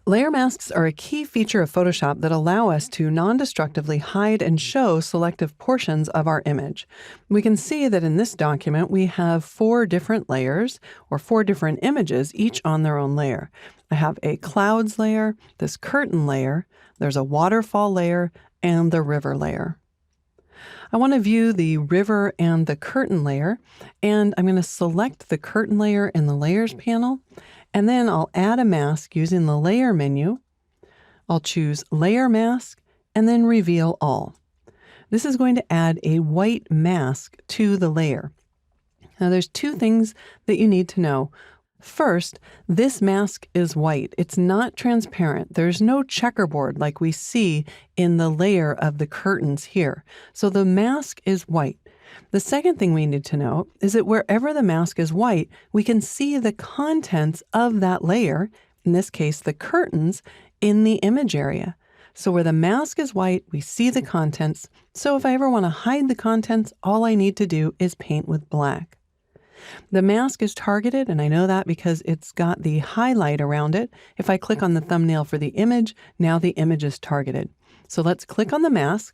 Layer masks are a key feature of Photoshop that allow us to non-destructively hide and show selective portions of our image. We can see that in this document we have 4 different layers, or 4 different images, each on their own layer. I have a clouds layer, this curtain layer, there's a waterfall layer, and the river layer. I want to view the river and the curtain layer, and I'm going to select the curtain layer in the Layers panel, and then I'll add a mask using the Layer menu. I'll choose Layer Mask, and then Reveal All. This is going to add a white mask to the layer. Now there's 2 things that you need to know. First, this mask is white. It's not transparent. There's no checkerboard like we see in the layer of the curtains here. So the mask is white. The second thing we need to know is that wherever the mask is white, we can see the contents of that layer, in this case the curtains, in the image area. So where the mask is white, we see the contents. So if I ever want to hide the contents, all I need to do is paint with black. The mask is targeted, and I know that because it's got the highlight around it. If I click on the thumbnail for the image, now the image is targeted. So let's click on the mask.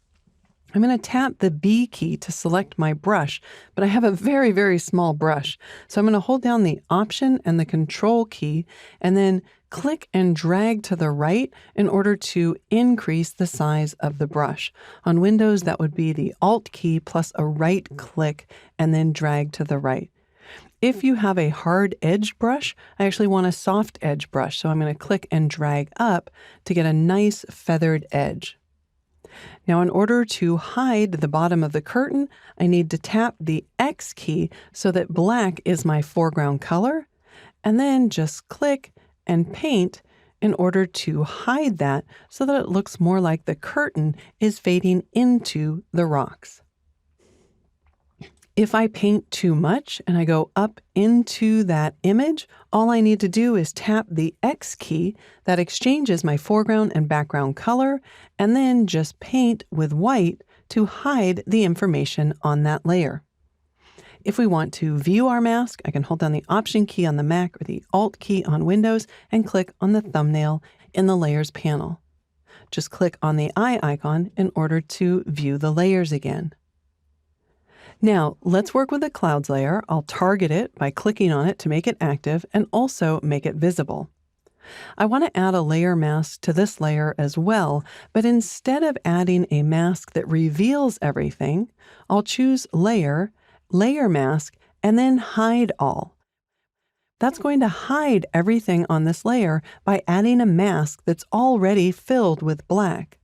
I'm going to tap the B key to select my brush, but I have a very, very small brush. So I'm going to hold down the Option and the Control key, and then click and drag to the right in order to increase the size of the brush. On Windows, that would be the Alt key plus a right click, and then drag to the right. If you have a hard edge brush, I actually want a soft edge brush, so I'm going to click and drag up to get a nice feathered edge. Now, in order to hide the bottom of the curtain, I need to tap the X key so that black is my foreground color, and then just click and paint in order to hide that so that it looks more like the curtain is fading into the rocks. If I paint too much and I go up into that image, all I need to do is tap the X key that exchanges my foreground and background color, and then just paint with white to hide the information on that layer. If we want to view our mask, I can hold down the Option key on the Mac or the Alt key on Windows and click on the thumbnail in the Layers panel. Just click on the eye icon in order to view the layers again. Now, let's work with the clouds layer. I'll target it by clicking on it to make it active and also make it visible. I want to add a layer mask to this layer as well, but instead of adding a mask that reveals everything, I'll choose Layer, Layer Mask, and then Hide All. That's going to hide everything on this layer by adding a mask that's already filled with black.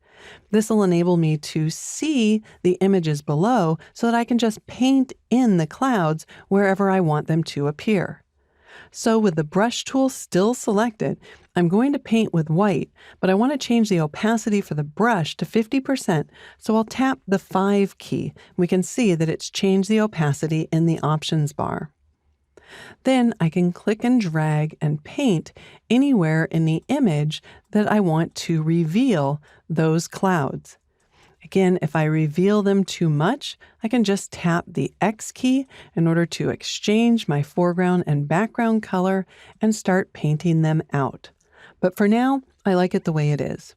This will enable me to see the images below so that I can just paint in the clouds wherever I want them to appear. So with the brush tool still selected, I'm going to paint with white, but I want to change the opacity for the brush to 50%, so I'll tap the 5 key. We can see that it's changed the opacity in the options bar. Then I can click and drag and paint anywhere in the image that I want to reveal those clouds. Again, if I reveal them too much, I can just tap the X key in order to exchange my foreground and background color and start painting them out. But for now, I like it the way it is.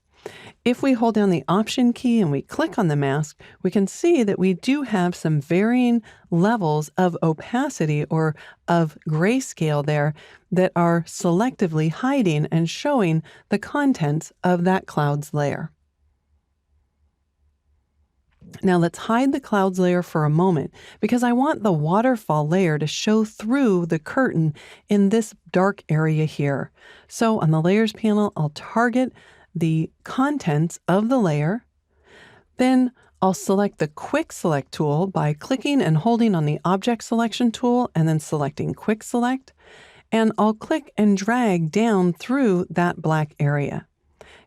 If we hold down the Option key and we click on the mask, we can see that we do have some varying levels of opacity or of grayscale there that are selectively hiding and showing the contents of that clouds layer. Now let's hide the clouds layer for a moment because I want the waterfall layer to show through the curtain in this dark area here. So on the Layers panel, I'll target the contents of the layer. Then I'll select the Quick Select tool by clicking and holding on the Object Selection tool and then selecting Quick Select. And I'll click and drag down through that black area.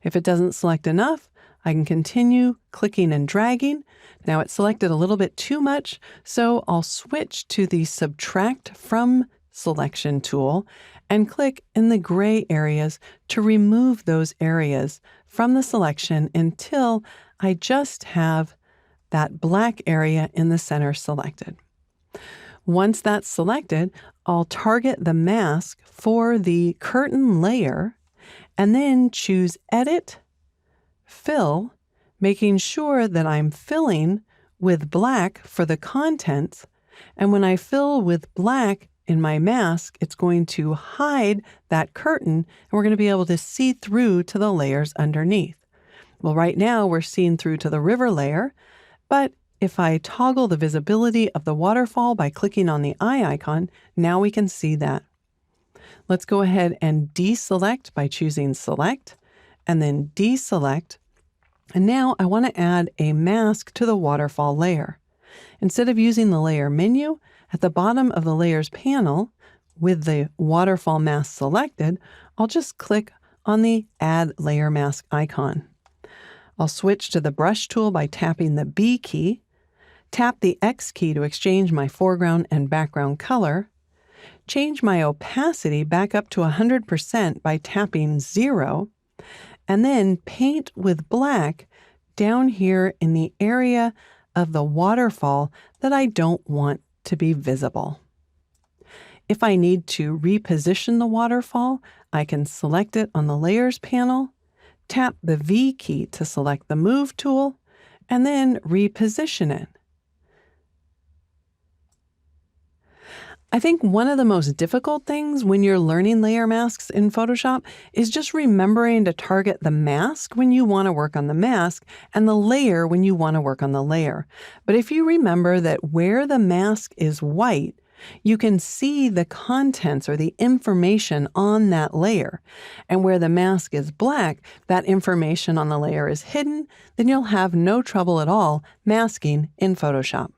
If it doesn't select enough, I can continue clicking and dragging. Now it's selected a little bit too much, so I'll switch to the Subtract From Selection tool and click in the gray areas to remove those areas from the selection until I just have that black area in the center selected. Once that's selected, I'll target the mask for the curtain layer and then choose Edit, Fill, making sure that I'm filling with black for the contents. And when I fill with black in my mask, it's going to hide that curtain, and we're going to be able to see through to the layers underneath. Well, right now we're seeing through to the river layer, but if I toggle the visibility of the waterfall by clicking on the eye icon, now we can see that. Let's go ahead and deselect by choosing Select, and then Deselect. And now I want to add a mask to the waterfall layer. Instead of using the Layer menu, at the bottom of the Layers panel, with the waterfall mask selected, I'll just click on the Add Layer Mask icon. I'll switch to the Brush tool by tapping the B key, tap the X key to exchange my foreground and background color, change my opacity back up to 100% by tapping 0, and then paint with black down here in the area of the waterfall that I don't want to be visible. If I need to reposition the waterfall, I can select it on the Layers panel, tap the V key to select the Move tool, and then reposition it. I think one of the most difficult things when you're learning layer masks in Photoshop is just remembering to target the mask when you want to work on the mask and the layer when you want to work on the layer. But if you remember that where the mask is white, you can see the contents or the information on that layer. And where the mask is black, that information on the layer is hidden, then you'll have no trouble at all masking in Photoshop.